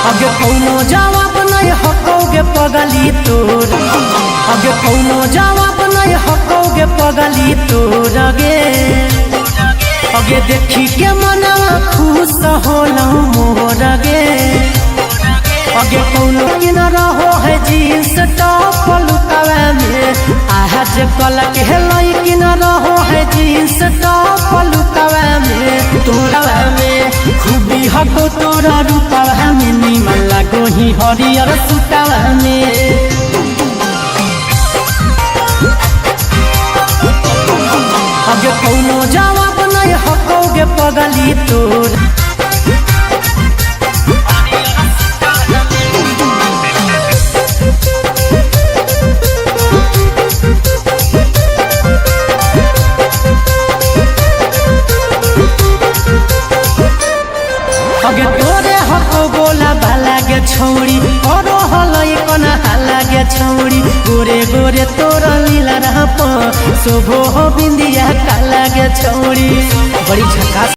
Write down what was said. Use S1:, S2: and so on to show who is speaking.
S1: अगे कौनो जवाब नहीं हकोगे पगली तोर, अगे कौनो जवाब नहीं हकोगे पगली तोर अगे देखी के मनवा खुश होला मोर अगे कौनो कि न रहो है जींस टॉप लुकावे में आज कल के लाई कि न रहो है जींस टॉप लुकावे में तोरा में खूबी हको तोरा रूपावा में निमन लागो ही हरियर सुतावा में अगे कौनो जवाब नहीं हकोगे पगली तोर। अगे तोरे हको बोला भाला गे छौड़ी और हलई कना हाला गे छौड़ी गोरे गोरे तोरा लीला रहा शोभो बिंदिया काला गे छौड़ी बड़ी झकास।